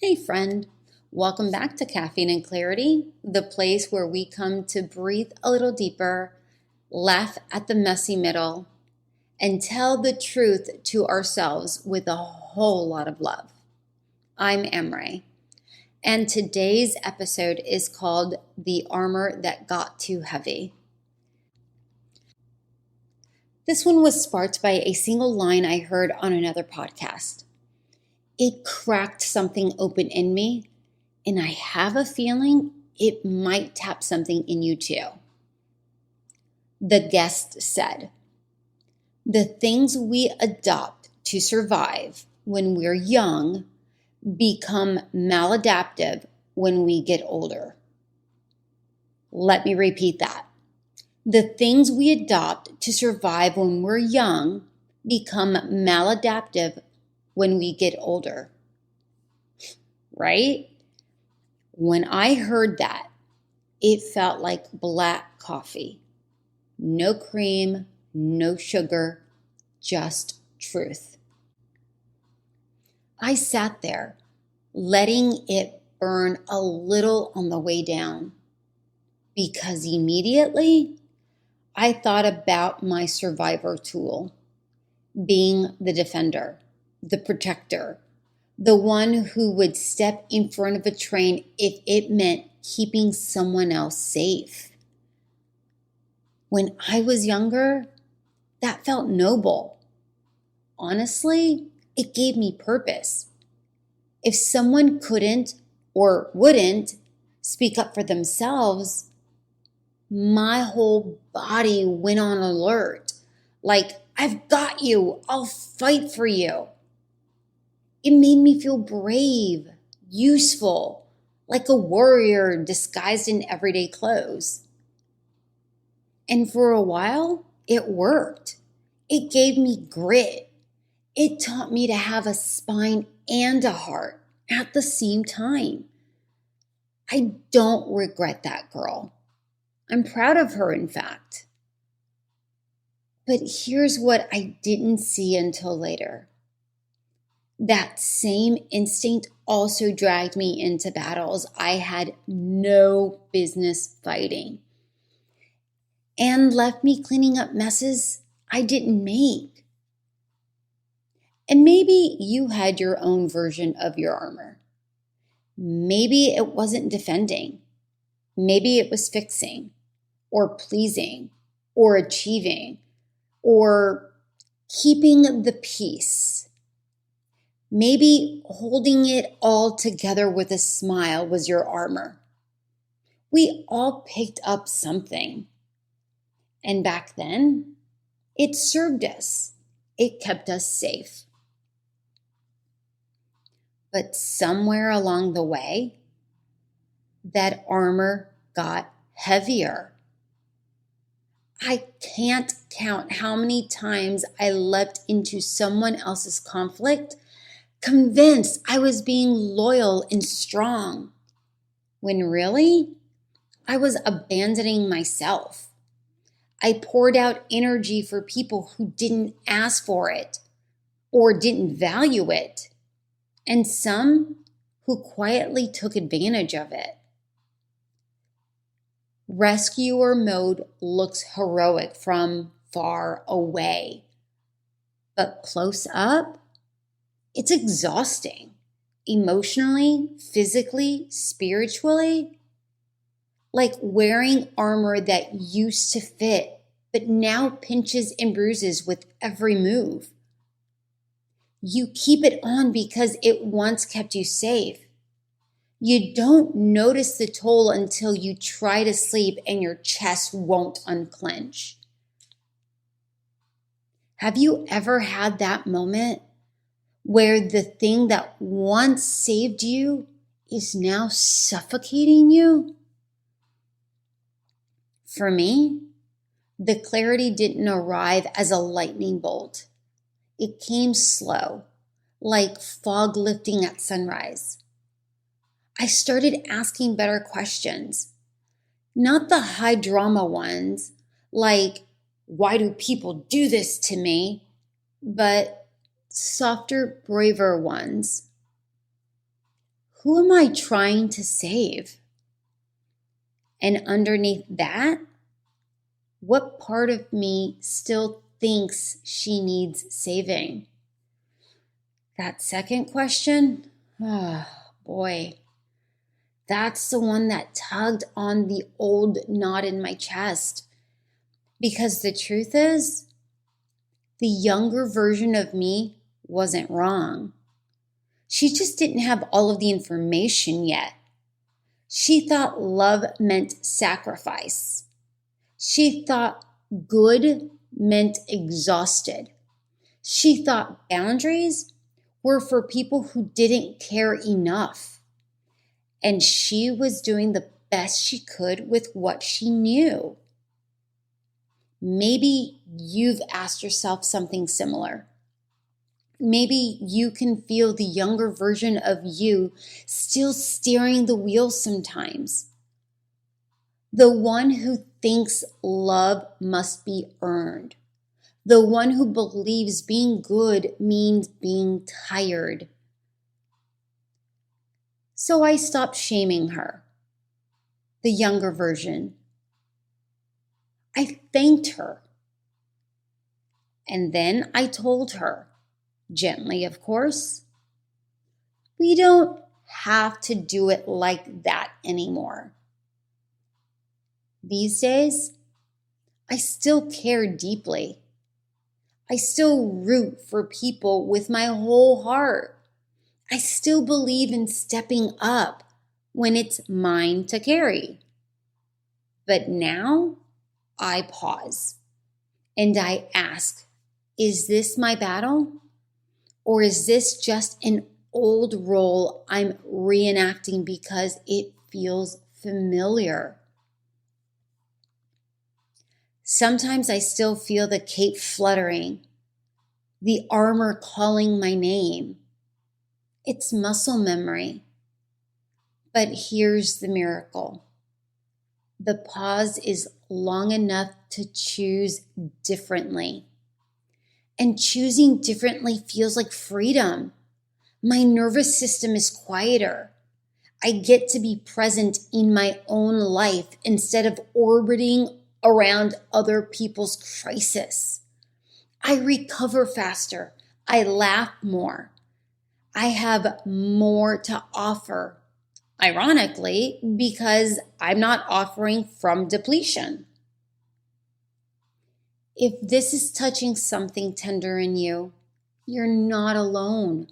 Hey friend, welcome back to Caffeine Clarity, the place where we come to breathe a little deeper, laugh at the messy middle, and tell the truth to ourselves with a whole lot of love. I'm Emre, and today's episode is called The Armor That Got Too Heavy. This one was sparked by a single line I heard on another podcast. It cracked something open in me, and I have a feeling it might tap something in you too. The guest said, "The things we adopt to survive when we're young become maladaptive when we get older." Let me repeat that. The things we adopt to survive when we're young become maladaptive when we get older. Right? When I heard that, it felt like black coffee. No cream, no sugar, just truth. I sat there, letting it burn a little on the way down, because immediately I thought about my survivor tool, being the defender, the protector, the one who would step in front of a train if it meant keeping someone else safe. When I was younger, that felt noble. Honestly, it gave me purpose. If someone couldn't or wouldn't speak up for themselves, my whole body went on alert. Like, I've got you, I'll fight for you. It made me feel brave, useful, like a warrior disguised in everyday clothes. And for a while, it worked. It gave me grit. It taught me to have a spine and a heart at the same time. I don't regret that girl. I'm proud of her, in fact. But here's what I didn't see until later. That same instinct also dragged me into battles I had no business fighting, and left me cleaning up messes I didn't make. And maybe you had your own version of your armor. Maybe it wasn't defending. Maybe it was fixing, or pleasing, or achieving, or keeping the peace. Maybe holding it all together with a smile was your armor. We all picked up something. And back then, it served us. It kept us safe. But somewhere along the way, that armor got heavier. I can't count how many times I leapt into someone else's conflict, convinced I was being loyal and strong, when really, I was abandoning myself. I poured out energy for people who didn't ask for it or didn't value it, and some who quietly took advantage of it. Rescuer mode looks heroic from far away, but close up, it's exhausting, emotionally, physically, spiritually, like wearing armor that used to fit, but now pinches and bruises with every move. You keep it on because it once kept you safe. You don't notice the toll until you try to sleep and your chest won't unclench. Have you ever had that moment where the thing that once saved you is now suffocating you? For me, the clarity didn't arrive as a lightning bolt. It came slow, like fog lifting at sunrise. I started asking better questions, not the high drama ones, like, why do people do this to me? But softer, braver ones. who am I trying to save? And underneath that, what part of me still thinks she needs saving? That second question, oh boy, that's the one that tugged on the old knot in my chest. Because the truth is, the younger version of me wasn't wrong. She just didn't have all of the information yet. She thought love meant sacrifice. She thought good meant exhausted. She thought boundaries were for people who didn't care enough. And she was doing the best she could with what she knew. Maybe you've asked yourself something similar. Maybe you can feel the younger version of you still steering the wheel sometimes. The one who thinks love must be earned. The one who believes being good means being tired. So I stopped shaming her, the younger version. I thanked her. And then I told her, gently of course, we don't have to do it like that anymore. These days, I still care deeply. I still root for people with my whole heart. I still believe in stepping up when it's mine to carry. But now I pause and I ask, is this my battle? Or is this just an old role I'm reenacting because it feels familiar? Sometimes I still feel the cape fluttering, the armor calling my name. It's muscle memory. But here's the miracle. The pause is long enough to choose differently. And choosing differently feels like freedom. My nervous system is quieter. I get to be present in my own life instead of orbiting around other people's crisis. I recover faster. I laugh more. I have more to offer. Ironically, because I'm not offering from depletion. If this is touching something tender in you, you're not alone.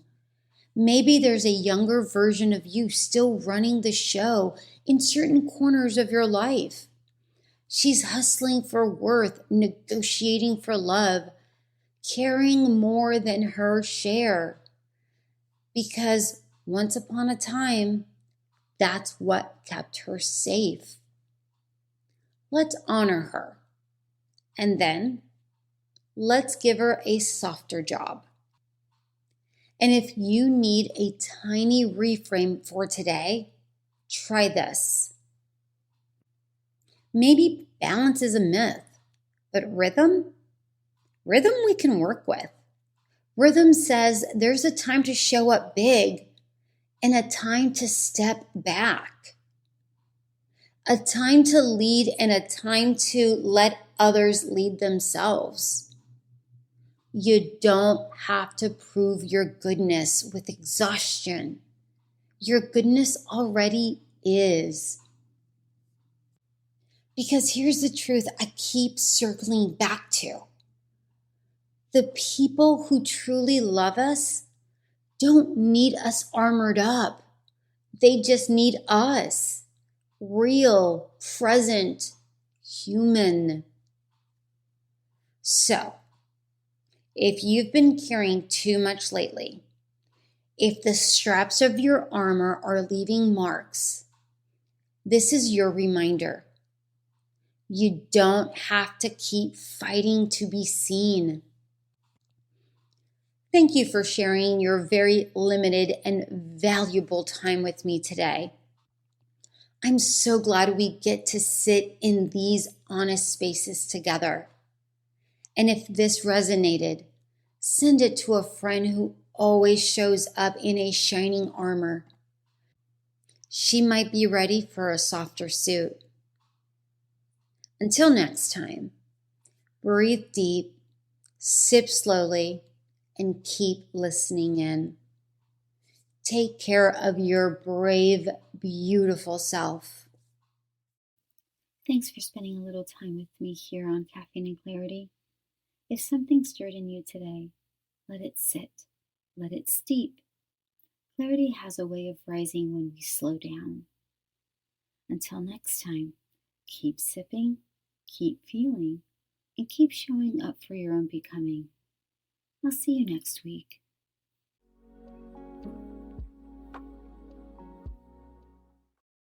Maybe there's a younger version of you still running the show in certain corners of your life. She's hustling for worth, negotiating for love, carrying more than her share. Because once upon a time, that's what kept her safe. Let's honor her. And then let's give her a softer job. And if you need a tiny reframe for today, try this. Maybe balance is a myth, but rhythm we can work with. Rhythm says there's a time to show up big and a time to step back. A time to lead and a time to let others lead themselves. You don't have to prove your goodness with exhaustion. Your goodness already is. Because here's the truth I keep circling back to. The people who truly love us don't need us armored up. They just need us. Real, present, human. So, if you've been carrying too much lately, if the straps of your armor are leaving marks, this is your reminder. You don't have to keep fighting to be seen. Thank you for sharing your very limited and valuable time with me today. I'm so glad we get to sit in these honest spaces together. And if this resonated, send it to a friend who always shows up in a shining armor. she might be ready for a softer suit. Until next time, breathe deep, sip slowly, and keep listening in. Take care of your brave, beautiful self. Thanks for spending a little time with me here on Caffeine and Clarity. If something stirred in you today, let it sit. Let it steep. Clarity has a way of rising when we slow down. Until next time, keep sipping, keep feeling, and keep showing up for your own becoming. I'll see you next week.